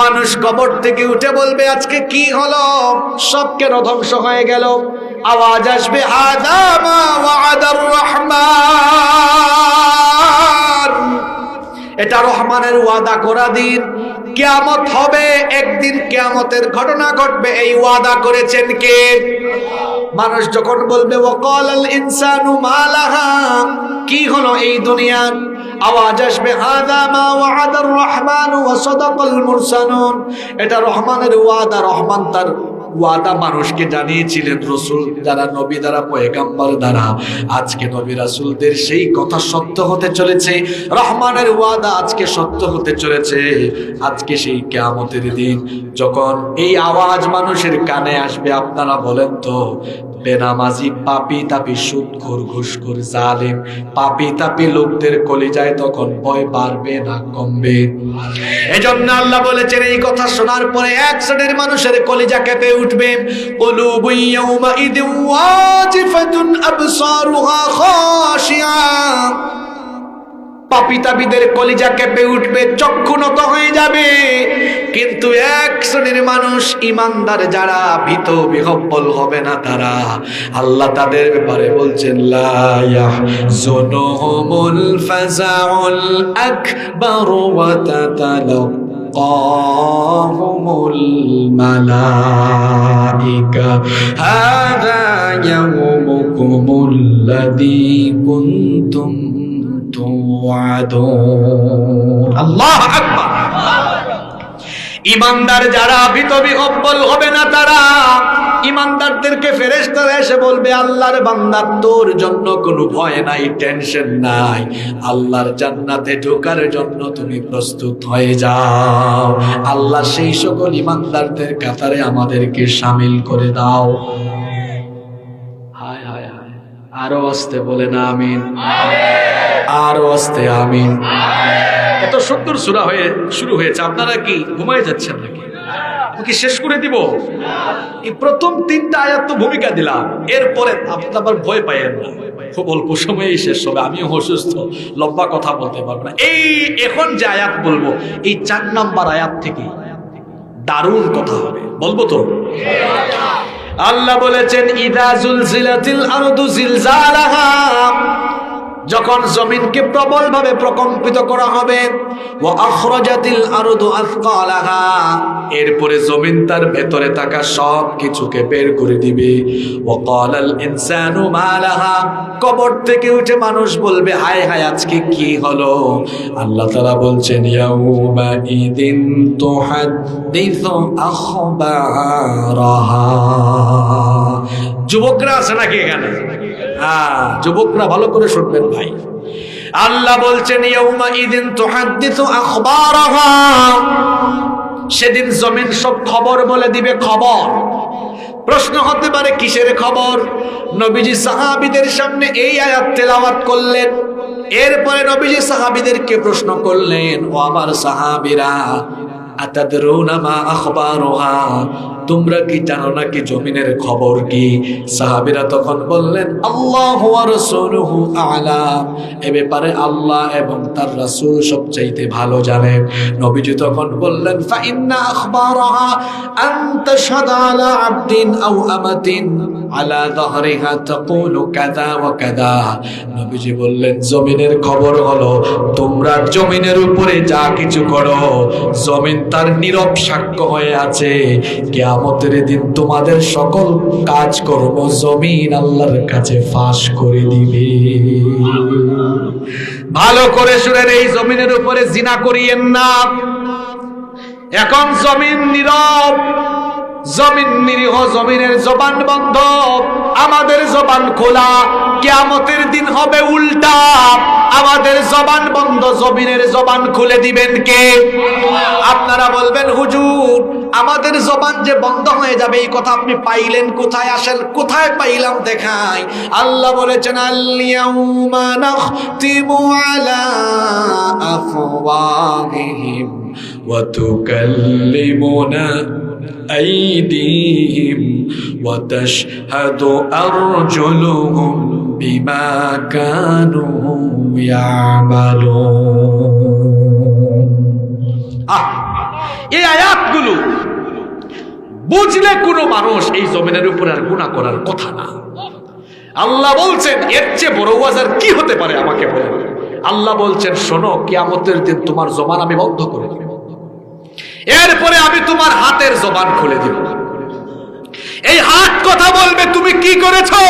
মানুষ কবর থেকে উঠে বলবে আজকে কি হলো, সব কেন ধ্বংস হয়ে গেল? আওয়াজ আসবে হাযা মা ওয়া'দার রহমান, এটা রহমানের ওয়াদা করা দিন, কিয়ামত হবে একদিন, কিয়ামতের ঘটনা ঘটবে, এই ওয়াদা করেছেন কে? মানুষ যখন বলবে ওয়াকালাল ইনসানু মা লাহা, কি হলো এই দুনিয়ার? আওয়াজ আসবে হাযা মা ওয়া'দার রহমান ওয়া সাদাকাল মুরসালুন, এটা রহমানের ওয়াদা, রহমান তার ওয়াদা মানুষকে জানিয়েছিলেন রাসূল যারা নবী দ্বারা, পয়গম্বর দ্বারা। আজকে নবী রাসূলদের সেই কথা সত্য হতে চলেছে, রহমানের ওয়াদা আজকে সত্য হতে চলেছে। আজকে সেই কিয়ামতের দিন যখন এই আওয়াজ মানুষের কানে আসবে, আপনারা বলেন তো বেনামাজি পাপী তাপী সুদখোর ঘুষখোর জালেম পাপী তাপী লোকদের কলিজায় তখন ভয় বাড়বে না কমবে? এজন্য আল্লাহ বলেছেন এই কথা শোনার পরে এক শ্রেণীর মানুষের কলিজা কেঁপে উঠবে। কুলুবু ইয়াউমাইদিন ওয়াজিফাতুন আবসারুহা খাশিয়া, পাপী তাপীদের কলিজা কেঁপে উঠবে, চক্ষু নত হয়ে যাবে। কিন্তু এক শ্রেণীর মানুষ ঈমানদার যারা, ভীত বিহব্বল হবে না তারা, আল্লাহ তাদের ব্যাপারে বলছেন লা ইয়াহজুনুহুমুল ফাযাউল আকবার ওয়া তাতালাক্কাহুমুল মালাইকা হাযা ইয়াউমুকুমুল্লাযী কুনতুম তুআদুন। আল্লাহু আকবার। ঈমানদার যারা, ভীত বিহব্বল হবে না তারা, ঈমানদারদেরকে ফেরেশতারা এসে বলবে আল্লাহর বান্দা তোর জন্য কোনো ভয় নাই, টেনশন নাই, আল্লাহর জান্নাতে ঢোকার জন্য তুমি প্রস্তুত হয়ে যাও। আল্লাহ সেই সকল ঈমানদারদের কাতারে আমাদেরকে শামিল করে দাও। হায় হায় হায়, আরো আস্তে বলেন আমিন, আরো আস্তে আমিন। এত সুন্দর সূরা হয়ে শুরু হয়েছে, আপনারা কি ঘুমায় যাচ্ছেন নাকি? কি শেষ করে দিব? এই প্রথম 3টা আয়াত তো ভূমিকা দিলাম, এরপরে আপনার ভয় পাইয়েন না, খুব অল্প সময়েই শেষ হবে। আমিও অসুস্থ, লম্বা কথা বলতে পারবো না। এই এখন যে আয়াত বলবো, এই 4 নাম্বার আয়াত থেকে দারুণ কথা হবে, বলবো তো? আল্লাহ বলেছেন ইযা জুলজিলাতিল আরদু জিলজালাহা, যখন জমিনকে প্রবল ভাবে প্রকম্পিত করা হবে, ওয়া আখরাজাতিল আরদু আথকালাহা, এরপরে জমিন তার ভেতরে থাকা সব কিছুকে বের করে দিবে। ওয়া ক্বালাল ইনসানু মা লাহা, কবর থেকে উঠে মানুষ বলবে হায় হায় আজকে কি হলো? আল্লাহ তাআলা বলছেন ইয়াউমা ইদিন তুহাদ্দিসু আখবারাহা। যুবকরা আছে নাকি এখানে? হ্যাঁ, যুবকরা ভালো করে শুনবেন ভাই। আল্লাহ বলছেন ইয়াউমা ইদিন তুহাদ্দিসু আখবারাহা, সেদিন জমিন সব খবর বলে দিবে। খবর, প্রশ্ন হতে পারে কিসের খবর? নবীজি সাহাবীদের সামনে এই আয়াত তেলাওয়াত করলেন, এরপরে নবীজি সাহাবীদেরকে প্রশ্ন করলেন ও আমার সাহাবীরা আতাদরুনা মা আখবারুহা, তোমরা কি জানো নাকি জমিনের খবর কি? সাহাবীরা তখন বললেন আল্লাহু ওয়া রাসূলুহু আ'লাম, এ ব্যাপারে আল্লাহ এবং তার রাসূল সবচাইতে ভালো জানেন। নবীজি তখন বললেন ফা ইন্না আখবারুহা আন তাশহাদা আলা আবদিন আও আমাতিন আলা যাহরিহা তাকুলু কাযা ওয়া কাযা। নবীজি বললেন জমিনের খবর হলো তোমরা জমিনের উপরে যা কিছু করো, জমিন তার নীরব সাক্ষ্য হয়ে আছে। কিয়ামতের দিন তোমাদের সকল কাজকর্ম জমিন আল্লাহর কাছে ফাঁস করে দিবে। ভালো করে শুনেন, এই জমিনের উপরে জিনা করিয়েন না। এখন জমিন নীরব, জমিন নিরীহ, জমিনের জবান বন্ধ, আমাদের জবান খোলা। কিয়ামতের দিন হবে উল্টা, আমাদের জবান বন্ধ, জমিনের জবান খুলে দিবেন কে? আপনারা বলবেন হুজুর আমাদের জবান যে বন্ধ হয়ে যাবে এই কথা আপনি পাইলেন কোথায়? আসেন কোথায় পাইলাম দেখাই। আল্লাহ বলেছেন আল ইয়াউমা নাখতিমু আলা আফওয়াহিহিম ওয়া তুকাল্লিমুনা أيديهم وتشهد أرجلهم بما كانوا يعملون। এই আয়াতগুলো বুঝলে কোনো মানুষ এই জমিনের উপরে আর গুনাহ করার কথা না। আল্লাহ বলছেন এর চেয়ে বড় ওয়াজ আর কি হতে পারে আমাকে বলেন। আল্লাহ বলছেন শোনো, কিয়ামতের দিন তোমার জবান আমি বন্ধ করে দেব, এরপরে আমি তোমার হাতের জবান খুলে দিব। এই হাত কথা বলবে তুমি কি করেছো,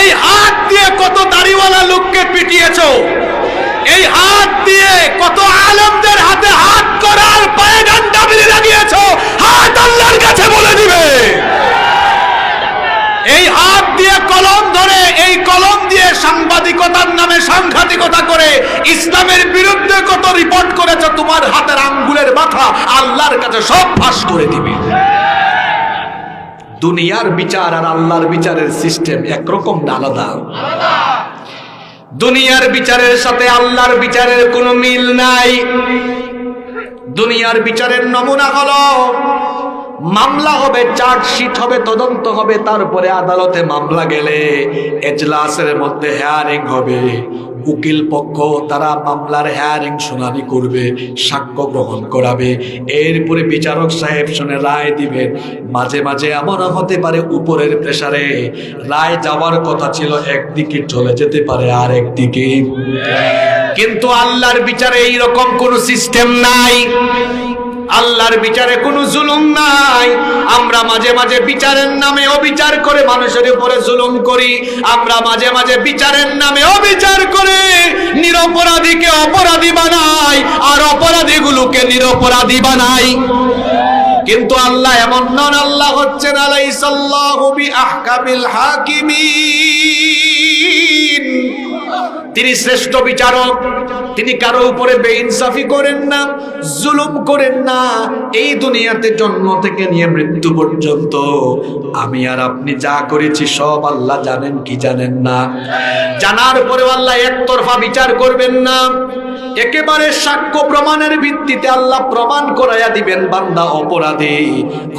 এই হাত দিয়ে কত দাড়িওয়ালা লোককে পিটিয়েছো, এই হাত দিয়ে কত আলেমদের হাতে হাত করার পায়ে ডান্ডা মেরে লাগিয়েছো, হাত আল্লাহর কাছে বলে দিবে। এই হাত দিয়ে কলম ধরে, এই কলম দিয়ে সাংবাদিকতার নামে সাংঘাতিকতা করে ইসলামের বিরুদ্ধে কত রিপোর্ট করেছো, তোমার হাতের আঙ্গুলের মাথা আল্লাহর কাছে সব ফাঁস করে দিবে। দুনিয়ার বিচার আর আল্লাহর বিচারের সিস্টেম একরকম না, আলাদা। দুনিয়ার বিচারের সাথে আল্লাহর বিচারের কোনো মিল নাই। দুনিয়ার বিচারের নমুনা হলো মামলা হবে, চার্জশিট হবে, তদন্ত হবে, তারপরে আদালতে মামলা গেলে এজলাসের মধ্যে হেয়ারিং হবে, উকিল পক্ষ তারা মামলার হেয়ারিং শুনানি করবে, সাক্ষ্য গ্রহণ করাবে, এরপরে বিচারক সাহেব শুনে রায় দিবেন। মাঝে মাঝে এমন হতে পারে উপরের প্রেসারে রায় যাওয়ার কথা ছিল একদিকে চলে যেতে পারে আর একদিকে। কিন্তু আল্লাহর বিচারে এইরকম কোন সিস্টেম নাই। আল্লাহর বিচারে কোনো জুলুম নাই। আমরা মাঝে মাঝে বিচারের নামে অবিচার করে মানুষের উপরে জুলুম করি, আমরা মাঝে মাঝে বিচারের নামে অবিচার করে নিরপরাধীকে অপরাধী বানাই আর অপরাধীগুলোকে নিরপরাধী বানাই। কিন্তু আল্লাহ এমন নন। আল্লাহ হচ্ছেন আলাইসাল্লাহু বিআহকামিল হাকিমিন। তিনি শ্রেষ্ঠ বিচারক। তিনি কারো উপরে বেইনসাফি করেন না, জুলুম করেন না। এই দুনিয়াতে জন্ম থেকে নিয়ে মৃত্যু পর্যন্ত আমি আর আপনি যা করেছি সব আল্লাহ জানেন কি জানেন না? জানার পরেও আল্লাহ একতরফা বিচার করবেন না। একেবারে সাক্ষ্য প্রমাণের ভিত্তিতে আল্লাহ প্রমাণ করাইয়া দিবেন বান্দা অপরাধী।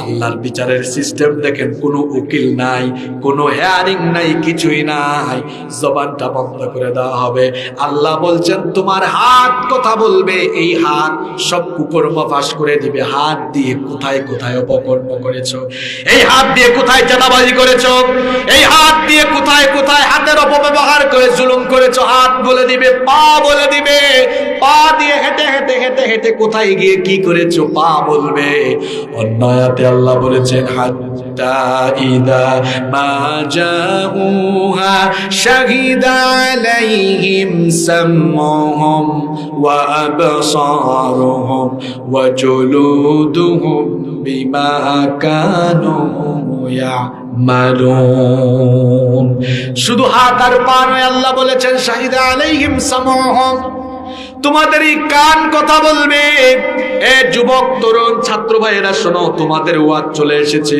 আল্লাহর বিচারের সিস্টেম দেখেন, কোনো উকিল নাই, কোনো হেয়ারিং নাই, কিছুই নাই, জবানটা বন্ধ করে দেওয়া হবে। আল্লাহ বলছেন তোমার হাত কথা বলবে, এই হাত সব কুকর্ম ফাঁস করে দিবে। হাত দিয়ে কোথায় কোথায় অপকর্ম করেছো, এই হাত দিয়ে কোথায় চাঁদাবাজি করেছো, এই হাত দিয়ে কোথায় কোথায় হাতের অপব্যবহার করে জুলুম করেছো, হাত বলে দিবে, পা বলে দিবে। পা দিয়ে হেঁটে হেঁটে হেঁটে হেঁটে কোথায় গিয়ে কি করেছো পা বলবে। অন্য আয়াতে আল্লাহ বলেছেন হাত্তা ইদা মা জাউহা শাহিদা আলাইহিম সামউহুম ওয়া আবসারুহুম ওয়া জুলুদুহুম বিমা কানু ইয়ামালুন। শুধু হাত আর পা নয়, আল্লাহ বলেছেন শাহিদা আলাইহিম সামউহুম, তোমাদের এই কান কথা বলবে। এ যুবক তরুণ ছাত্র ভাইয়েরা শোনো, তোমাদের ওয়াজ চলে এসেছে।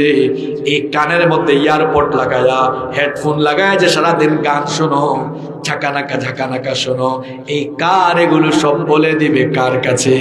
এই কানের মধ্যে ইয়ারপড লাগায়া, হেডফোন লাগায়া যে সারাদিন গান শোনো, ঝাঁকানাকা ঝাঁকানাকা শোনো, এই কার এগুলো সব বলে দিবে কার কাছে?